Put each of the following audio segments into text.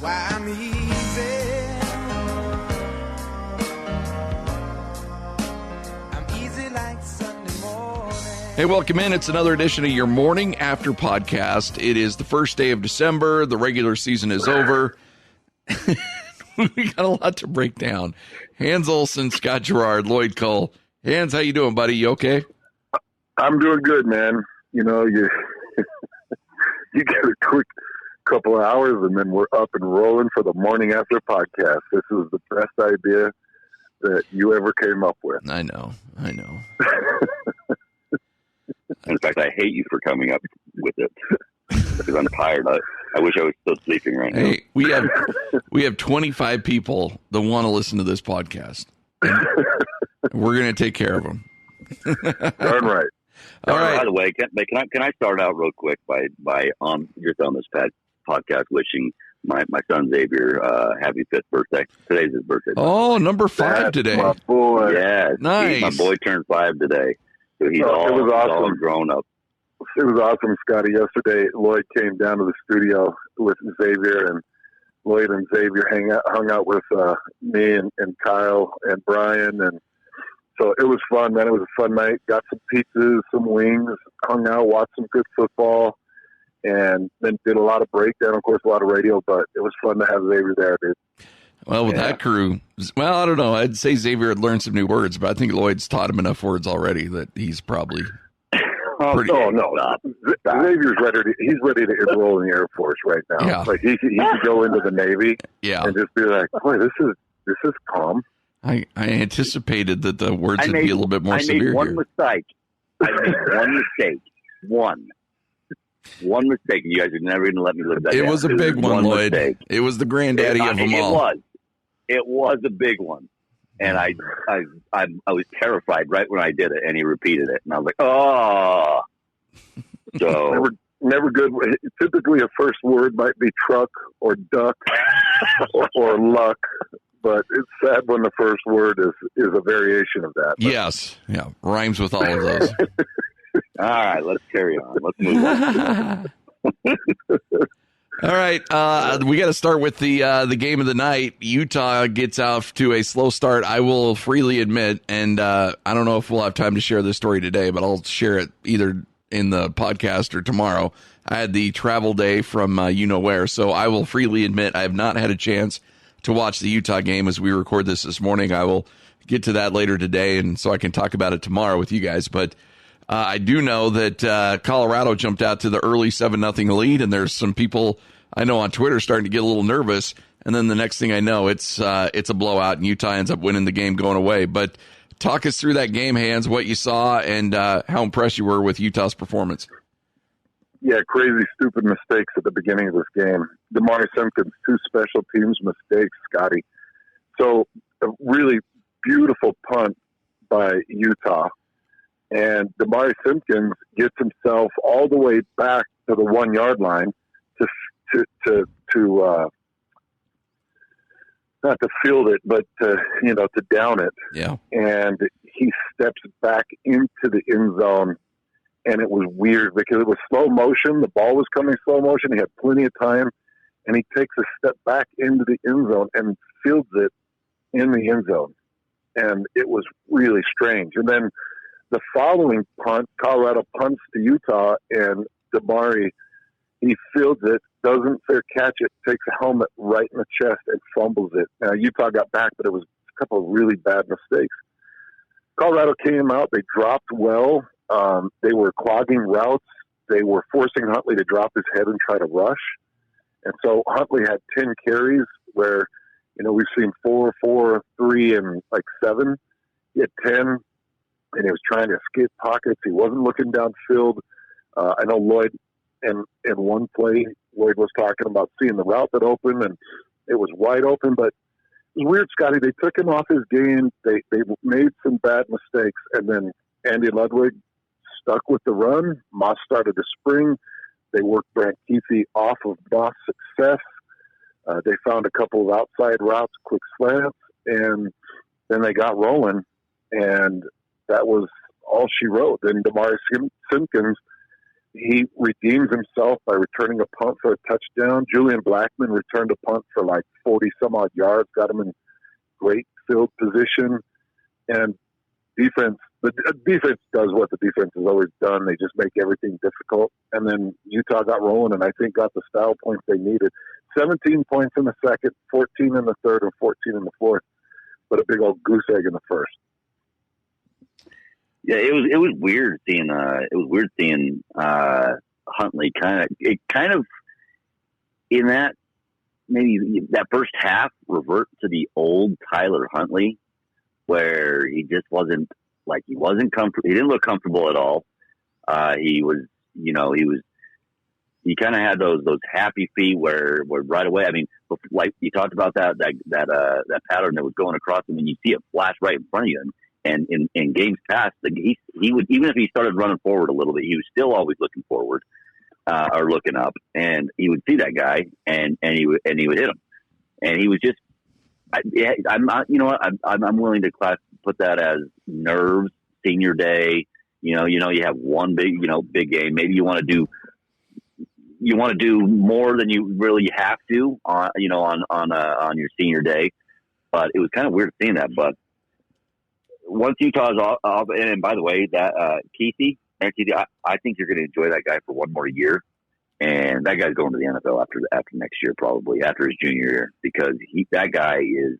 why I'm easy. I'm easy like Sunday morning. Hey, welcome in. It's another edition of your Morning After podcast. It is the first day of December. The regular season is over. We got a lot to break down. Hans Olsen, Scott Garrard, Lloyd Cole. Hans, how you doing, buddy? You okay? I'm doing good, man. You know, you get a quick couple of hours, and then we're up and rolling for the Morning After podcast. This is the best idea that you ever came up with. I know. In fact, I hate you for coming up with it because I'm tired. I wish I was still sleeping right now. Hey, we have 25 people that want to listen to this podcast. We're going to take care of them. Darn right. All right. By the way, can I start out real quick by just on this podcast wishing my son Xavier happy 5th birthday. Today's his birthday. Oh, number 5 today. My boy. Yeah, Nice. My boy turned 5 today, so he's it was awesome. all grown up. It was awesome, Scotty. Yesterday, Lloyd came down to the studio with Xavier, and Lloyd and Xavier hung out with me and Kyle and Brian, and so it was fun, man. It was a fun night. Got some pizzas, some wings, hung out, watched some good football, and then did a lot of breakdown, of course, a lot of radio, but it was fun to have Xavier there, dude. Well, with that crew, I don't know. I'd say Xavier had learned some new words, but I think Lloyd's taught him enough words already that he's probably pretty... No. Xavier's ready to enroll in the Air Force right now. Yeah. Like he could go into the Navy and just be like, boy, this is calm. I anticipated that the words would be a little bit more severe. I made one here. mistake. One mistake. You guys are never going to let me live that down. It was a big one, Lloyd. Mistake. It was the granddaddy of them all. It was a big one. And I was terrified right when I did it, and he repeated it. And I was like, oh. So never good. Typically a first word might be truck or duck or luck. But it's sad when the first word is a variation of that. But. Yes. Yeah. Rhymes with all of those. All right. Let's carry on. Let's move on. All right. We got to start with the game of the night. Utah gets off to a slow start. I will freely admit, and I don't know if we'll have time to share this story today, but I'll share it either in the podcast or tomorrow. I had the travel day from you-know-where, so I will freely admit I have not had a chance to watch the Utah game as we record this morning. I will get to that later today, and so I can talk about it tomorrow with you guys. But I do know that Colorado jumped out to the early 7-0 lead, and there's some people I know on Twitter starting to get a little nervous. And then the next thing I know, it's a blowout, and Utah ends up winning the game going away. But talk us through that game, Hans, what you saw, and how impressed you were with Utah's performance. Yeah, crazy, stupid mistakes at the beginning of this game. Damari Simpkins, 2 special teams mistakes, Scotty. So a really beautiful punt by Utah. And Damari Simpkins gets himself all the way back to the 1-yard line to not to field it, but to down it. Yeah. And he steps back into the end zone. And it was weird because it was slow motion. The ball was coming slow motion. He had plenty of time. And he takes a step back into the end zone and fields it in the end zone. And it was really strange. And then the following punt, Colorado punts to Utah, and Damari, he fields it, doesn't fair catch it, takes a helmet right in the chest and fumbles it. Now, Utah got back, but it was a couple of really bad mistakes. Colorado came out. They dropped well. They were clogging routes. They were forcing Huntley to drop his head and try to rush. And so Huntley had 10 carries where, we've seen 4, 3, and 7. He had 10, and he was trying to escape pockets. He wasn't looking downfield. I know Lloyd, in one play, Lloyd was talking about seeing the route that opened, and it was wide open. But it was weird, Scotty. They took him off his game. They made some bad mistakes, and then Andy Ludwig stuck with the run. Moss started to spring. They worked Brant Keithy off of Moss' success. They found a couple of outside routes, quick slants, and then they got rolling, and that was all she wrote. And Damari Simpkins, he redeems himself by returning a punt for a touchdown. Julian Blackman returned a punt for like 40-some-odd yards, got him in great field position. And the defense does what the defense has always done. They just make everything difficult. And then Utah got rolling and I think got the style points they needed. 17 points in the second, 14 in the third, and 14 in the fourth, but a big old goose egg in the first. Yeah, it was weird seeing Huntley kind of in that maybe that first half revert to the old Tyler Huntley, where he just wasn't comfortable. He didn't look comfortable at all. He kind of had those happy feet where right away. I mean, like you talked about that pattern that was going across him, and you see it flash right in front of you. And in games past, he would, even if he started running forward a little bit, he was still always looking forward or looking up, and he would see that guy and he would hit him, and he was just. I'm not. You know what? I'm willing to put that as nerves. Senior day. You have one big game. Maybe you want to do more than you really have to on your senior day. But it was kind of weird seeing that. But once Utah's off, and by the way, that Keithy, I think you're going to enjoy that guy for one more year, and that guy's going to the NFL after next year, probably after his junior year, because that guy is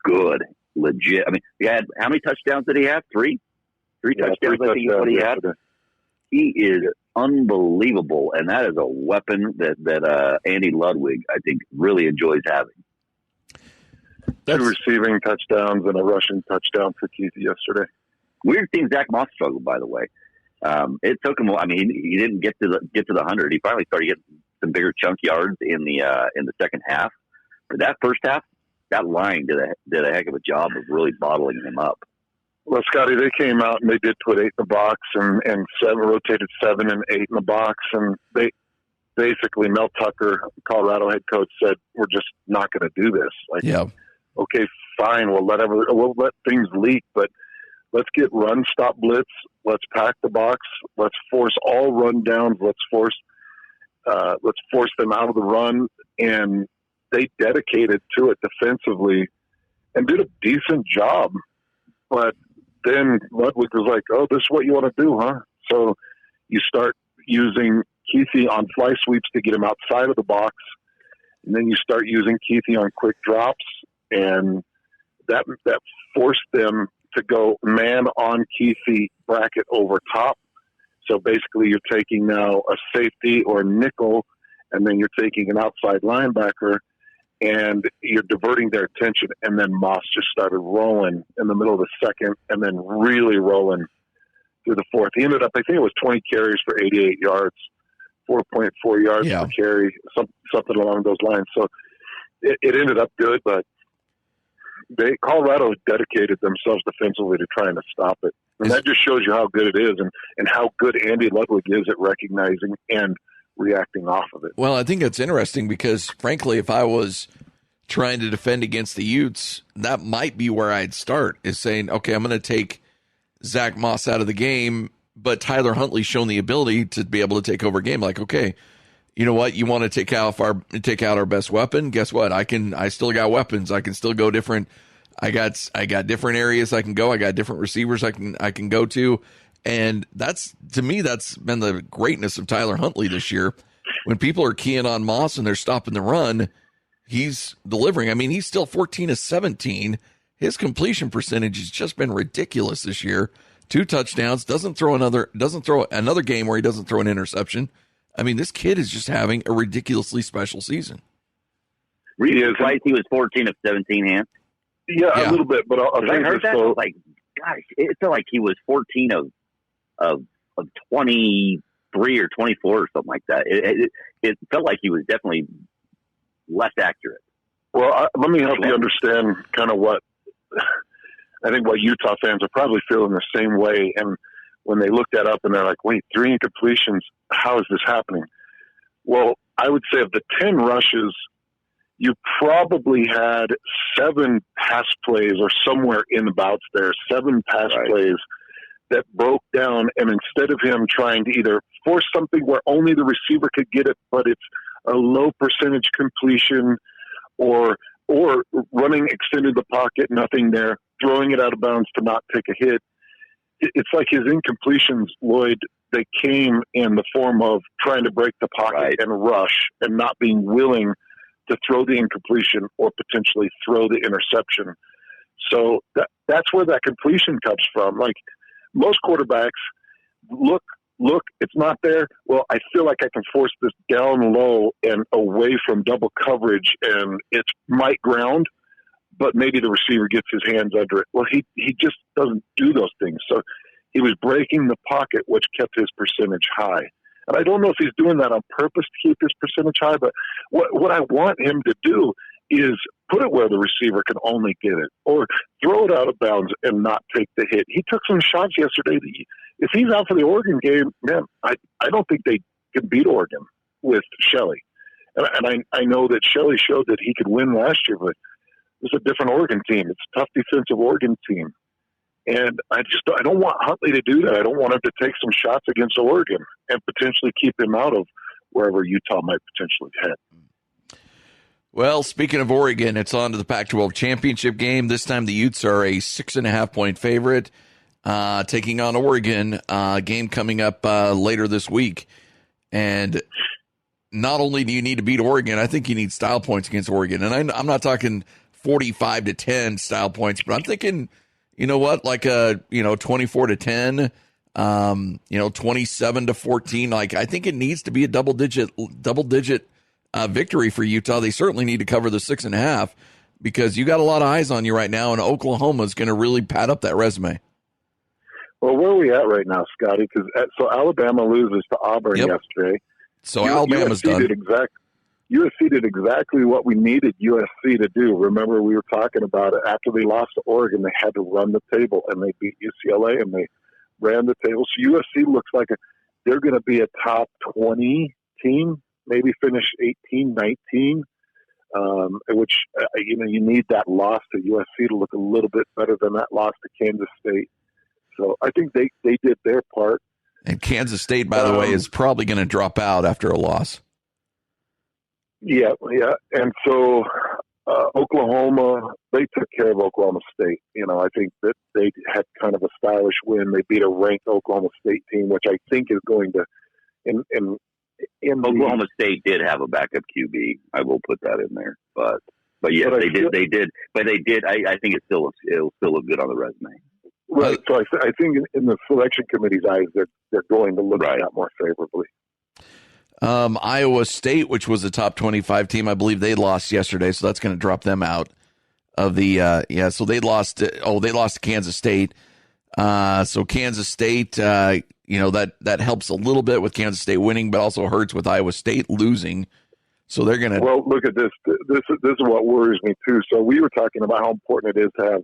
good, legit. I mean, how many touchdowns did he have? Three touchdowns. I think is what he had. He is unbelievable, and that is a weapon that Andy Ludwig, I think, really enjoys having. Two receiving touchdowns and a rushing touchdown for Keith yesterday. Weird thing, Zach Moss struggled, by the way. It took him. I mean, he didn't get to the 100. He finally started getting some bigger chunk yards in the second half. But that first half, that line did a heck of a job of really bottling him up. Well, Scotty, they came out and they did put 8 in the box and rotated 7 and 8 in the box, and they basically Mel Tucker, Colorado head coach, said we're just not going to do this. Okay, fine, we'll let things leak, but let's get run stop blitz. Let's pack the box. Let's force all run downs. Let's force them out of the run. And they dedicated to it defensively and did a decent job. But then Ludwig was like, "Oh, this is what you want to do, huh?" So you start using Keithy on fly sweeps to get him outside of the box, and then you start using Keithy on quick drops, and that forced them to go man on Keithy bracket over top. So basically you're taking now a safety or a nickel, and then you're taking an outside linebacker, and you're diverting their attention. And then Moss just started rolling in the middle of the second and then really rolling through the fourth. He ended up, I think it was 20 carries for 88 yards, 4.4 yards per carry, something along those lines. So it ended up good, but Colorado dedicated themselves defensively to trying to stop it. And that just shows you how good it is and how good Andy Ludwig is at recognizing and reacting off of it. Well, I think it's interesting because, frankly, if I was trying to defend against the Utes, that might be where I'd start, is saying, okay, I'm going to take Zach Moss out of the game, but Tyler Huntley's shown the ability to be able to take over a game. Like, okay, you know what? You want to take out our best weapon? Guess what? I still got weapons. I can still go different. I got different areas I can go. I got different receivers I can go to. And to me, that's been the greatness of Tyler Huntley this year. When people are keying on Moss and they're stopping the run, he's delivering. I mean, he's still 14 of 17. His completion percentage has just been ridiculous this year. 2 touchdowns, doesn't throw another game where he doesn't throw an interception. I mean, this kid is just having a ridiculously special season. Really, right? He was 14 of 17, Hans. Yeah, a little bit, but I heard that. I was like, gosh, it felt like he was 14 of 23 or 24 or something like that. It felt like he was definitely less accurate. Well, let me help you understand kind of what I think what Utah fans are probably feeling the same way. And when they look that up and they're like, wait, 3 incompletions, how is this happening? Well, I would say of the 10 rushes, you probably had 7 pass plays or somewhere in the bouts there, 7 pass plays that broke down, and instead of him trying to either force something where only the receiver could get it, but it's a low percentage completion, or running extended the pocket, nothing there, throwing it out of bounds to not take a hit. It's like his incompletions, Lloyd, they came in the form of trying to break the pocket and rush and not being willing to throw the incompletion or potentially throw the interception. So that's where that completion comes from. Like most quarterbacks, look, it's not there. Well, I feel like I can force this down low and away from double coverage, and it's might ground, but maybe the receiver gets his hands under it. Well, he just doesn't do those things. So he was breaking the pocket, which kept his percentage high. And I don't know if he's doing that on purpose to keep his percentage high, but what I want him to do is put it where the receiver can only get it, or throw it out of bounds and not take the hit. He took some shots yesterday. If he's out for the Oregon game, man, I don't think they can beat Oregon with Shelley. And I know that Shelley showed that he could win last year, but it's a different Oregon team. It's a tough defensive Oregon team. And I don't want Huntley to do that. I don't want him to take some shots against Oregon and potentially keep him out of wherever Utah might potentially head. Well, speaking of Oregon, it's on to the Pac-12 Championship game. This time the Utes are a 6.5-point favorite, taking on Oregon, game coming up later this week. And not only do you need to beat Oregon, I think you need style points against Oregon. And I'm not talking 45-10 style points, but I'm thinking, you know what, like 24-10, 27-14. Like, I think it needs to be a double digit victory for Utah. They certainly need to cover the 6.5 because you got a lot of eyes on you right now, and Oklahoma is going to really pad up that resume. Well, where are we at right now, Scotty? Because so Alabama loses to Auburn yesterday. So Alabama's done. USC did exactly what we needed USC to do. Remember, we were talking about it. After they lost to Oregon, they had to run the table, and they beat UCLA, and they ran the table. So USC looks like they're going to be a top 20 team, maybe finish 18, 19, which, you need that loss to USC to look a little bit better than that loss to Kansas State. So I think they did their part. And Kansas State, by the way, is probably going to drop out after a loss. Yeah. And so Oklahoma, they took care of Oklahoma State. I think that they had kind of a stylish win. They beat a ranked Oklahoma State team, which I think is going to Oklahoma State did have a backup QB. I will put that in there, but yes, they did. But they did. I think it'll still look good on the resume. Right. So I think in the selection committee's eyes, they're going to look at that more favorably. Iowa State, which was a top 25 team, I believe they lost yesterday, so that's going to drop them out of the so they lost to Kansas State. So Kansas State, that helps a little bit with Kansas State winning, but also hurts with Iowa State losing. So they're going to. Well, look at this. This is what worries me too. So we were talking about how important it is to have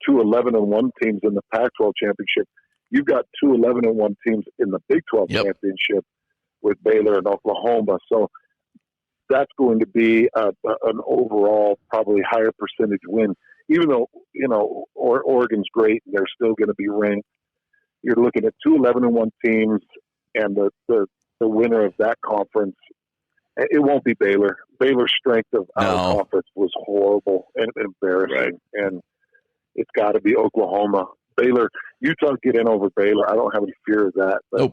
two 11-1 teams in the Pac-12 championship. You've got two 11-1 teams in the Big 12 championship with Baylor and Oklahoma. So that's going to be an overall probably higher percentage win. Even though, Oregon's great, they're still going to be ranked. You're looking at two 11-1 teams, and the winner of that conference, it won't be Baylor. Baylor's strength of our conference was horrible and embarrassing, and it's got to be Oklahoma. Baylor, Utah get in over Baylor. I don't have any fear of that, but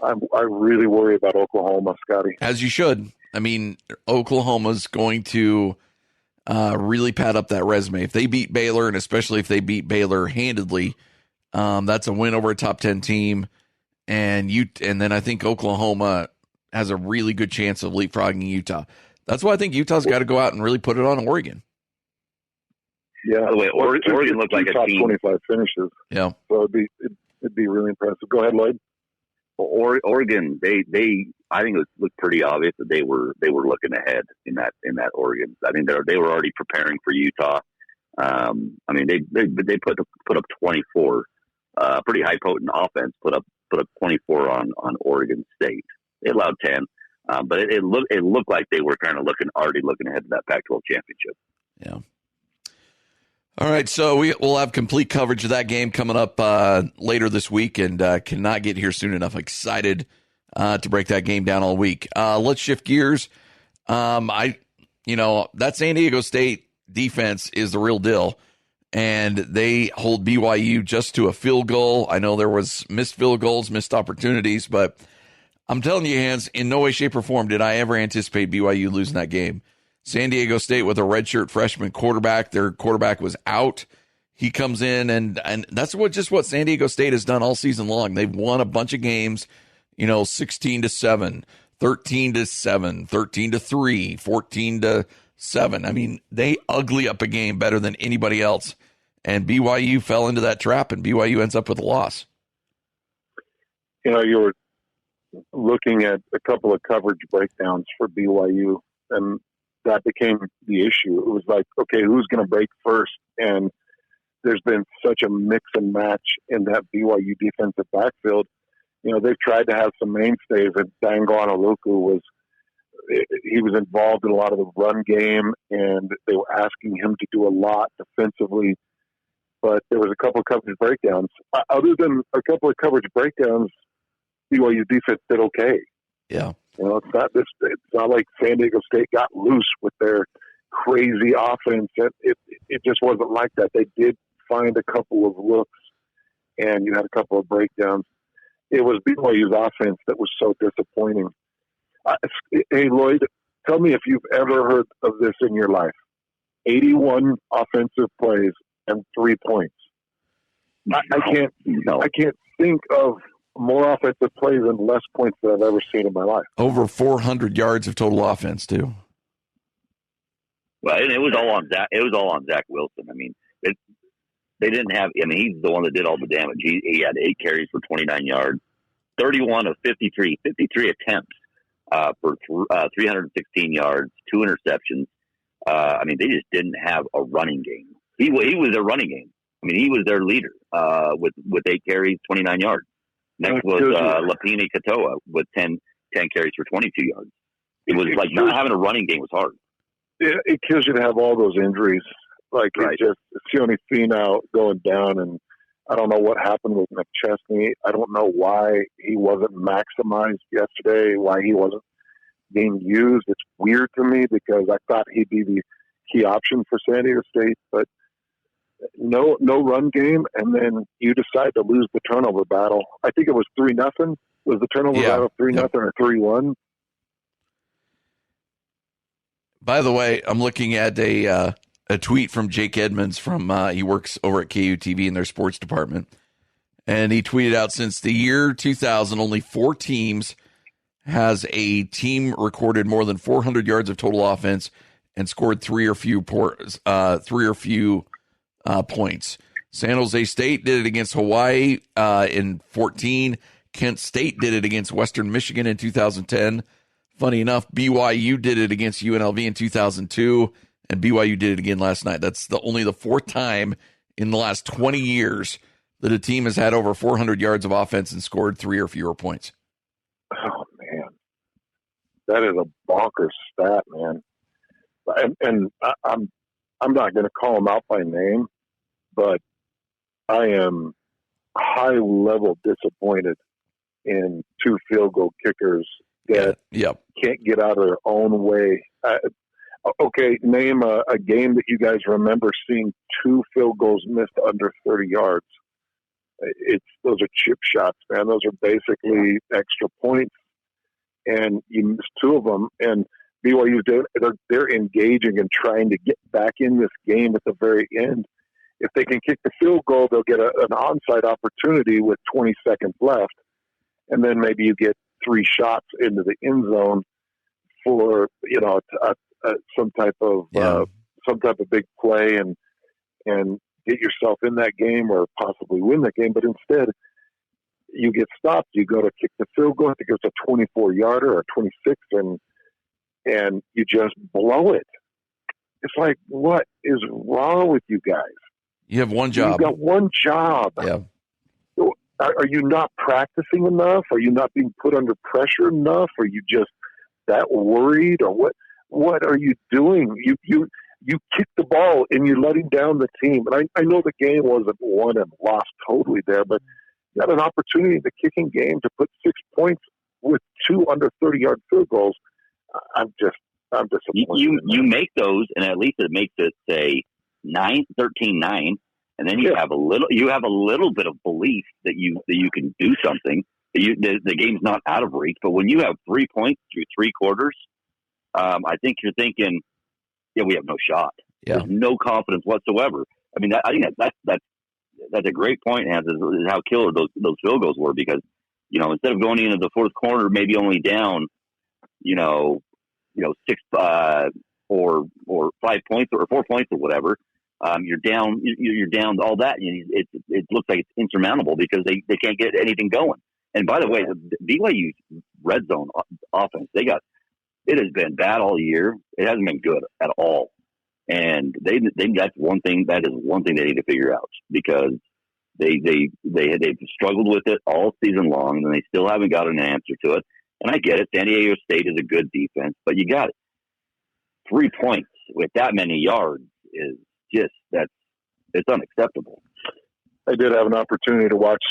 I really worry about Oklahoma, Scotty. As you should. I mean, Oklahoma's going to really pad up that resume. If they beat Baylor, and especially if they beat Baylor handedly, that's a win over a top 10 team. And then I think Oklahoma has a really good chance of leapfrogging Utah. That's why I think Utah's got to go out and really put it on Oregon. Yeah. By the way, Oregon looked like a top team. 25 finishes. Yeah. So it'd be really impressive. Go ahead, Lloyd. Well, Oregon, I think it looked pretty obvious that they were looking ahead in that Oregon. I mean, they were already preparing for Utah. I mean, they put up 24, pretty high potent offense. Put up 24 on Oregon State. They allowed 10, but it looked like they were kind of already looking ahead to that Pac-12 championship. Yeah. All right, so we'll have complete coverage of that game coming up later this week, and cannot get here soon enough. Excited to break that game down all week. Let's shift gears. That San Diego State defense is the real deal, and they hold BYU just to a field goal. I know there was missed field goals, missed opportunities, but I'm telling you, Hans, in no way, shape, or form did I ever anticipate BYU losing that game. San Diego State with a redshirt freshman quarterback. Their quarterback was out. He comes in, and that's what San Diego State has done all season long. They've won a bunch of games, 16-7, 13-7, 13-3, 14-7. I mean, they ugly up a game better than anybody else. And BYU fell into that trap, and BYU ends up with a loss. You were looking at a couple of coverage breakdowns for BYU, and that became the issue. It was like, okay, who's going to break first? And there's been such a mix and match in that BYU defensive backfield. They've tried to have some mainstays, and Danguanaluku he was involved in a lot of the run game, and they were asking him to do a lot defensively. But there was a couple of coverage breakdowns. Other than a couple of coverage breakdowns, BYU defense did okay. Yeah. It's not like San Diego State got loose with their crazy offense. It just wasn't like that. They did find a couple of looks, and you had a couple of breakdowns. It was BYU's offense that was so disappointing. Hey, Lloyd, tell me if you've ever heard of this in your life. 81 offensive plays and 3 points. I can't think of more offensive plays and less points than I've ever seen in my life. Over 400 yards of total offense, too. Well, it was all on Zach. It was all on Zach Wilson. I mean, they didn't have. I mean, he's the one that did all the damage. He had 8 carries for 29 yards, 31 of 53 attempts for 316 yards, 2 interceptions. I mean, they just didn't have a running game. He was their running game. I mean, he was their leader with 8 carries, 29 yards. Next was Lapini Katoa with 10 carries for 22 yards. It was like not having a running game was hard. It kills you to have all those injuries. Like, right. It's Sione Finau going down, and I don't know what happened with McChesney. I don't know why he wasn't maximized yesterday, why he wasn't being used. It's weird to me because I thought he'd be the key option for San Diego State, but no run game, and then you decide to lose the turnover battle. I think it was 3-0. Was the turnover battle 3-0 or 3-1? By the way, I'm looking at a tweet from Jake Edmonds from he works over at KUTV in their sports department, and he tweeted out, since the year 2000, only 4 teams has a team recorded more than 400 yards of total offense and scored 3 or few points. San Jose State did it against Hawaii in 2014. Kent State did it against Western Michigan in 2010. Funny enough, BYU did it against UNLV in 2002, and BYU did it again last night. That's only the 4th time in the last 20 years that a team has had over 400 yards of offense and scored 3 or fewer points. Oh, man. That is a bonkers stat, man. And I'm not going to call them out by name, but I am high-level disappointed in 2 field goal kickers that can't get out of their own way. Okay, name a game that you guys remember seeing 2 field goals missed under 30 yards. Those are chip shots, man. Those are basically extra points, and you missed 2 of them. And BYU, they're engaging and trying to get back in this game at the very end. If they can kick the field goal, they'll get an onside opportunity with 20 seconds left, and then maybe you get 3 shots into the end zone for some type of big play and get yourself in that game or possibly win that game. But instead, you get stopped. You go to kick the field goal. I think it's a 24-yarder or 26, and you just blow it. It's like, what is wrong with you guys? You have one job. You've got one job. Yeah. Are you not practicing enough? Are you not being put under pressure enough? Are you just that worried? Or what are you doing? You you kick the ball and you're letting down the team. And I know the game wasn't won and lost totally there, but you had an opportunity in the kicking game to put 6 points with 2 under 30-yard field goals. I'm disappointed. You make those, and at least it makes it say 13-9, and then you have a little bit of belief that you can do something. The game's not out of reach, but when you have 3 points through 3 quarters, I think you're thinking, yeah, we have no shot. Yeah. There's no confidence whatsoever. I mean, I think that's a great point, Hans, is how killer those field goals were, because, instead of going into the fourth quarter, maybe only down, 6 or 5 points or 4 points or whatever, you're down all that. It looks like it's insurmountable because they can't get anything going. And by the way, the BYU's red zone offense, it has been bad all year. It hasn't been good at all. And that's one thing they need to figure out, because they've struggled with it all season long, and they still haven't got an answer to it. And I get it. San Diego State is a good defense, but you got it. 3 points with that many yards is just, it's unacceptable. I did have an opportunity to watch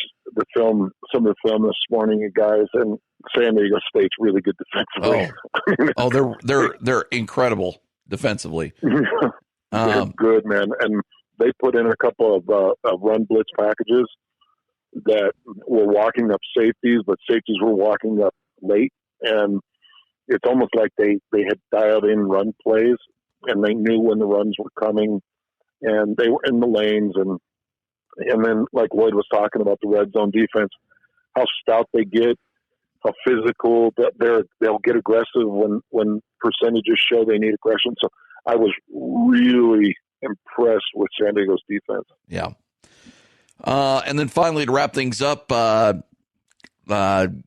some of the film this morning, you guys, and San Diego State's really good defensively. They're incredible defensively. They're good, man. And they put in a couple of run blitz packages that were walking up safeties, but safeties were walking up late. And it's almost like they had dialed in run plays, and they knew when the runs were coming, and they were in the lanes. And then, like Lloyd was talking about the red zone defense, how stout they get, how physical they'll get aggressive when percentages show they need aggression. So I was really impressed with San Diego's defense. Yeah. And then finally, to wrap things up,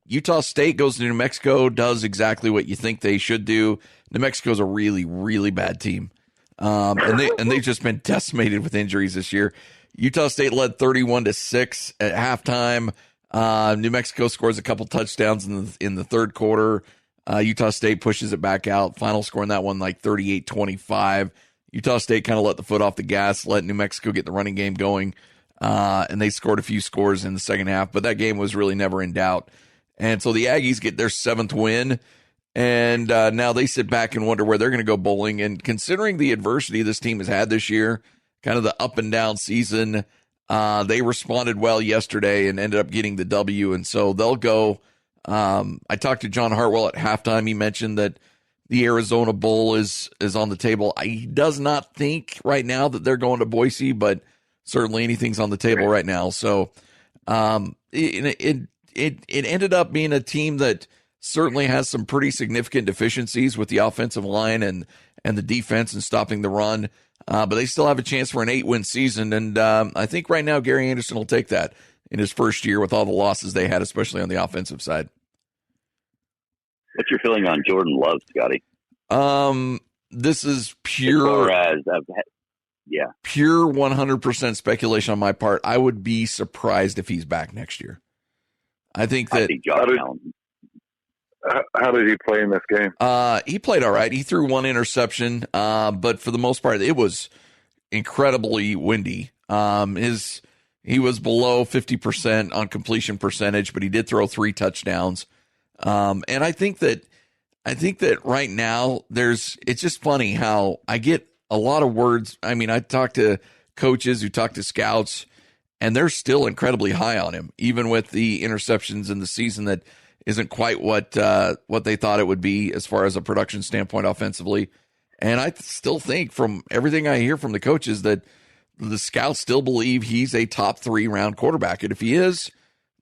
Utah State goes to New Mexico, does exactly what you think they should do. New Mexico's a really, really bad team. And they've just been decimated with injuries this year. Utah State led 31-6 at halftime. New Mexico scores a couple touchdowns in the third quarter. Utah State pushes it back out. Final score in that one, like 38-25. Utah State kind of let the foot off the gas, let New Mexico get the running game going. And they scored a few scores in the second half, but that game was really never in doubt. And so the Aggies get their 7th win, and now they sit back and wonder where they're going to go bowling. And considering the adversity this team has had this year, kind of the up and down season, they responded well yesterday and ended up getting the W. And so they'll go. I talked to John Hartwell at halftime. He mentioned that the Arizona Bowl is on the table. He does not think right now that they're going to Boise, but certainly anything's on the table right now. So it ended up being a team that certainly has some pretty significant deficiencies with the offensive line and the defense and stopping the run. But they still have a chance for an 8-win season. And I think right now Gary Anderson will take that in his first year with all the losses they had, especially on the offensive side. What's your feeling on Jordan Love, Scotty? This is pure 100% speculation on my part. I would be surprised if he's back next year. I think that. How did he play in this game? He played all right. He threw one interception, but for the most part, it was incredibly windy. He was below 50% on completion percentage, but he did throw 3 touchdowns. And I think that right now it's just funny how I get a lot of words. I mean, I talk to coaches who talk to scouts, and they're still incredibly high on him, even with the interceptions in the season that isn't quite what they thought it would be as far as a production standpoint offensively. And I still think, from everything I hear from the coaches, that the scouts still believe he's a top 3 round quarterback. And if he is,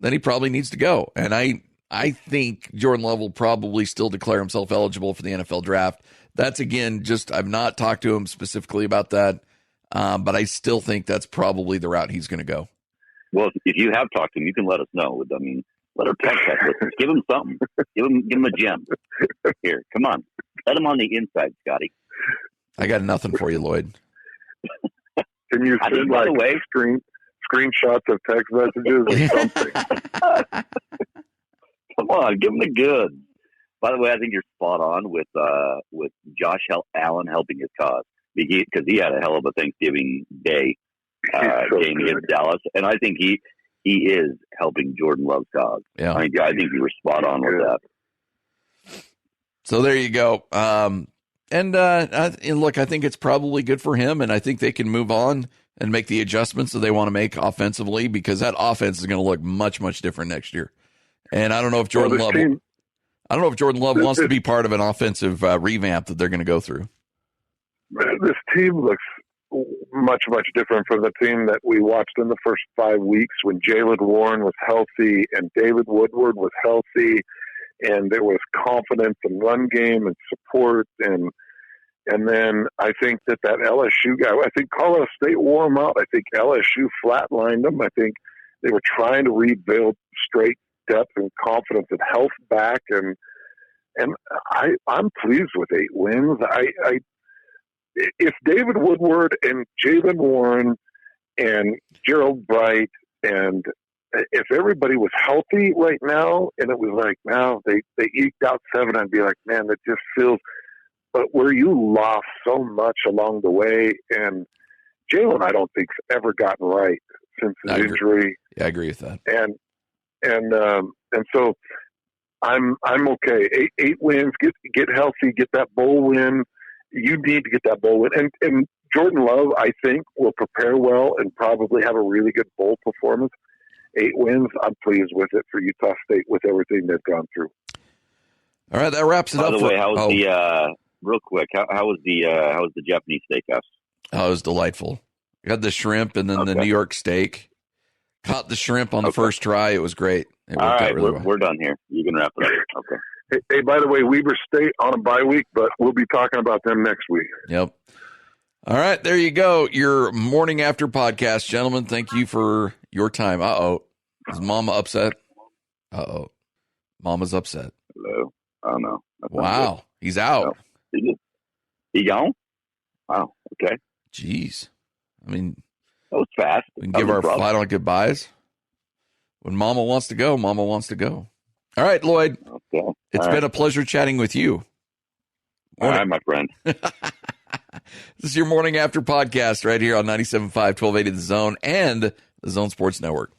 then he probably needs to go. And I think Jordan Love will probably still declare himself eligible for the NFL draft. That's, again, I've not talked to him specifically about that, but I still think that's probably the route he's going to go. Well, if you have talked to him, you can let us know. I mean, let our text listeners give him something. Give him a gem. Here, come on. Let him on the inside, Scotty. I got nothing for you, Lloyd. Can you send screenshots of text messages or something? Come on, give him the goods. By the way, I think you're spot on with Josh Allen helping his cause. because he had a hell of a Thanksgiving Day game against Dallas, and I think he is helping Jordan Love's cause. Yeah, I think you were spot on with that. So there you go. And look, I think it's probably good for him, and I think they can move on and make the adjustments that they want to make offensively, because that offense is going to look much, much different next year. And I don't know if Jordan Love wants to be part of an offensive revamp that they're going to go through. This team looks much, much different from the team that we watched in the first 5 weeks when Jalen Warren was healthy and David Woodward was healthy, and there was confidence in run game and support. And then I think that LSU guy, I think Colorado State wore him out. I think LSU flatlined them. I think they were trying to rebuild straight depth and confidence and health back. And I'm pleased with 8 wins. If David Woodward and Jalen Warren and Gerald Bright, and if everybody was healthy right now, and it was like, now they eked out 7, I'd be like, man, that just feels. But where you lost so much along the way, and Jalen, I don't think's ever gotten right since his injury. Yeah, I agree with that. And so I'm okay. 8 wins, get healthy, get that bowl win. You need to get that bowl win. And Jordan Love, I think, will prepare well and probably have a really good bowl performance. 8 wins, I'm pleased with it for Utah State with everything they've gone through. All right, that wraps it up. By the way, how was the real quick? How was the Japanese steakhouse? Oh, it was delightful. We had the shrimp and then the New York steak. Caught the shrimp on the first try. It was great. It All right, really well. We're done here. You can wrap it up. Okay. Hey, by the way, Weber State on a bye week, but we'll be talking about them next week. Yep. All right, there you go. Your morning after podcast, gentlemen. Thank you for your time. Uh-oh. Is Mama upset? Uh-oh. Mama's upset. Hello. Oh, no. Wow. He's out. No. He gone? Wow. Okay. Jeez. I mean, that was fast. We can give our final goodbyes. When Mama wants to go, Mama wants to go. All right, Lloyd. Okay. It's been a pleasure chatting with you. All right, my friend. This is your morning after podcast right here on 97.5, 1280 The Zone and the Zone Sports Network.